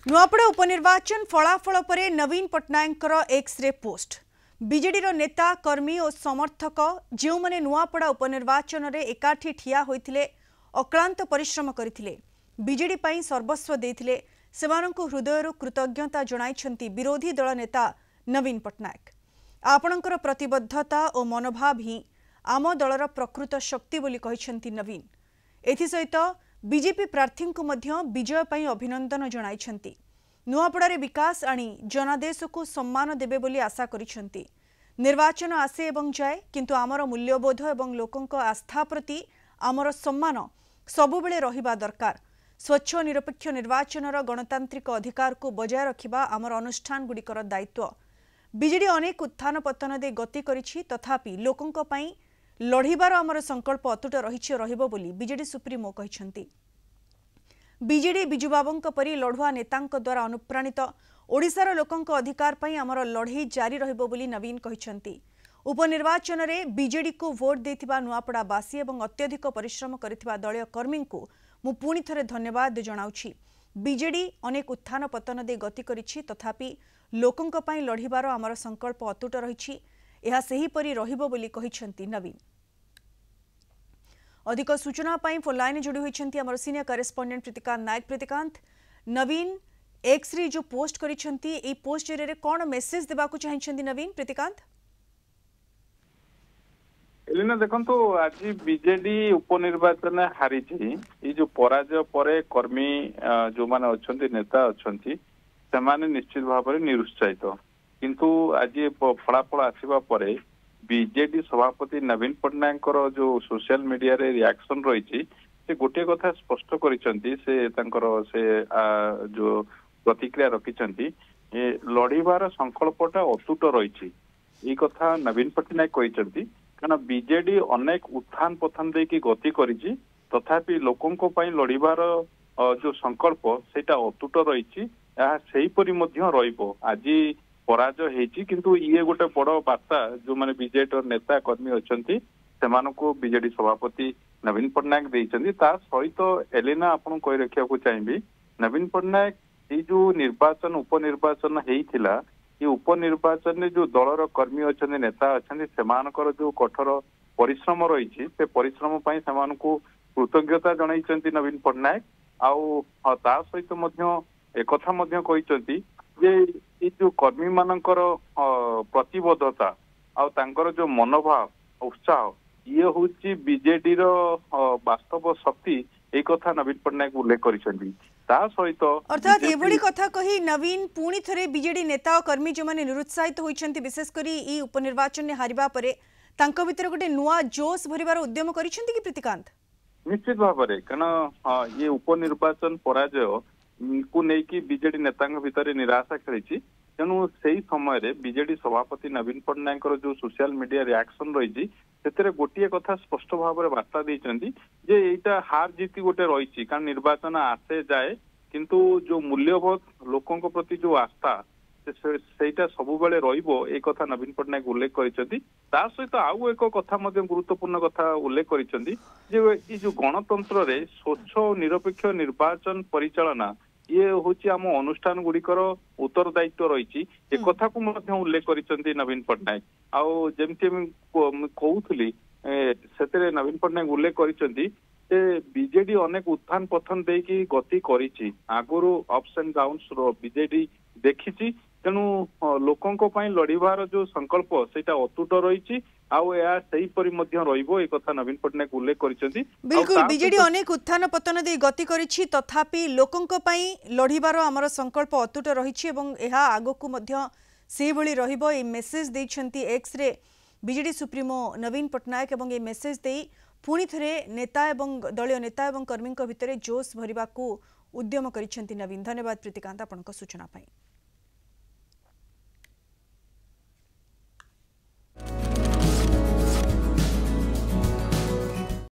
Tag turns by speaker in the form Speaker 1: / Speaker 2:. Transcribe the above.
Speaker 1: नुआपड़ा उपनिर्वाचन फलाफल पर नवीन पट्टनायक एक्स रे पोस्ट बीजेडी नेता कर्मी और समर्थक जो माने नुआपड़ा उपनिर्वाचन रे एकाठी ठिया होइथिले अक्लांत परिश्रम करथिले बीजेडी पई सर्वस्व देथिले सेमानंकु हृदयरु कृतज्ञता जणाइछंती विरोधी दल नेता नवीन पट्टनायक। आपणकर प्रतिबद्धता और मनोभाव ही आम दलर प्रकृत शक्ति बोली कहिछंती नवीन। एथिसहित बीजेपी प्रार्थी को मध्य विजय पई अभिनंदन जणाइछंती। नुआपड़ारे विकास आनी जनादेश को सम्मान देबे बोली आशा करिछंती। निर्वाचन आसे एवं जाए किंतु आमर मूल्यबोध एवं लोकंक आस्था प्रति आमर सम्मान सबुबेले रहिबा दरकार। स्वच्छ और निरपेक्ष निर्वाचनर गणतांत्रिक अधिकार को बजाय रखिबा आमर अनुष्ठान गुड़िकर दायित्व। बीजेडी अनेक उत्थान पतन दे गति करिछि तथापि लोकंक पई लढिबार आमर संकल्प अतुट रहिछि रहिबो बोली बीजेडी सुप्रीमो कहिछंती। बीजेडी बिजुबाबुंक परी लढुआ नेतांक द्वारा अनुप्राणित ओडिशार लोकंक अधिकार पई आमर लढई जारी रहिबो बोली नवीन कहिछंती। उपनिर्वाचन रे बीजेडी को भोट देथिबा नुआपड़ावासी एवं अत्यधिक परिश्रम करिथिबा दलीय कर्मी को मु पुणी थरे धन्यवाद जणाउछि। बीजेडी अनेक उत्थान पतन दे गति करिछि तथापि लोकंक पई लढिबार आमर संकल्प अतुट रहिछि। एहा सेही परी रहिबो बोली कहिछंती नवीन। अधिक सूचना पाई फोन लाइन जोड़ी होइछंती हमर सीनियर करेस्पोंडेंट प्रीतिकांत नायक। प्रीतिकांत, नवीन एक्स रे जो पोस्ट करिछंती ए पोस्ट रे कोन मेसेज देबा को चाहिछंती नवीन? प्रीतिकांत
Speaker 2: एलिना देखंतु आज बीजेडी उपनिर्वाचन हारी ये जो पराजय परे कर्मी जो माने अछंती नेता अछंती से माने निश्चित भाव में निरुत्साहित किंतु आज फलाफल आसीबा परे बीजेडी सभापति नवीन पट्टनायक जो सोशल मीडिया रे रिएक्शन रही से गोटे कथा स्पष्ट करिसंती से जो प्रतिक्रिया रखिसंती लड़ीबार संकल्पटा अतुट रही ये कथा नवीन पट्टनायक कहिसंती। कारण बीजेडी अनेक उत्थान पथन देकी गति करिछि तथापि लोकंको पई लड़ीबार जो संकल्प सेटा अतुट रही सेहीपरि मध्य रहिबो। आज पराजय हेछि किंतु ये गोटे बड़ वार्ता जो माने बीजेडी नेता कर्मी अछंती सेमानको बीजेडी सभापति नवीन पट्टनायक देइछंती। ता सहित एलिना आपन कहि रखिया को चाहिबी नवीन पट्टनायक ये जो निर्वाचन उपनिर्वाचन हेइथिला ये उपनिर्वाचन में जो दलर कर्मी अच्छा नेता अच्छा सेमानकर जो कठोर परिश्रम रही से परिश्रम पई सेमानकु कृतज्ञता जणाइछंती नवीन पट्टनायक। आउ ता सहित मध्य एकथा मध्य कहिसंती जे ये जो कर्मी मानकर प्रतिबद्धता आउ तांकर जो मनोभाव उत्साह ये होची बीजेडी रो वास्तव शक्ति एक कथा नवीन पट्टनायक उल्लेख करिसंती। सहित
Speaker 1: अर्थात एभली कथा कही नवीन पुणी थरे बीजेडी नेता और कर्मी जो माने निरुत्साहित होइछंती विशेष करी ई उपनिर्वाचन ने हारिबा परे तांको भितर गोटे नुआ जोश भरिबार उद्यम करिछंती कि प्रीतिकांत?
Speaker 2: निश्चित भाव में कारण ये उपनिर्वाचन पराजय को लेकिन बीजेडी नेतांक भितर निराशा खेली तेणु से समय बीजेडी सभापति नवीन पट्टनायक जो सोशल मीडिया रिएक्शन रही से गोटे कथा स्पष्ट भाव में वार्ता देइछंती जे एटा हार जीती गोटे रही कारण निर्वाचन आसे जाए किंतु जो मूल्यबोध लोकों प्रति जो आस्था सेटा सबुबेले रहिबो ए कथा नवीन पट्टनायक उल्लेख करिसंती। ता सहित आउ एक कथा मध्य गुरुत्वपूर्ण कथा उल्लेख करिसंती जे ये जो गणतंत्र रे स्वच्छ और निरपेक्ष निर्वाचन परिचालना ये होची आम अनुष्ठान गुड़िकर उत्तरदायित्व रही एक कथा को मध्य उल्लेख करिसंती नवीन पट्टनायक। आउ जेमती कहूली से नवीन पट्टनायक उल्लेख करिसंती बीजेडी अनेक उत्थान पथन देकी गति करिछि आगुरु अप्स एंड डाउन्स बीजेडी देखिछि तेणु लोकंको पई लड़ीबार जो संकल्प सेटा अतुट रही कथा नवीन पट्टनायक उल्लेख करिसंती।
Speaker 1: बिल्कुल बीजेडी अनेक उत्थान पतन दे गति करिछि तथापि लोकंको पई लड़ीबार हमर संकल्प अतुट रहिछि एवं एहा आगोकु मध्य से भली रहिबो ए मेसेज देइछंती एक्स रे बीजेडी सुप्रीमो नवीन पट्टनायक एवं ए मेसेज देई पुणी थरे नेता एवं दलीय नेता एवं कर्मी भितर जोश भरिबाकू उद्यम करिछंती नवीन। धन्यवाद प्रीतिकांत आपनक सूचना पाई।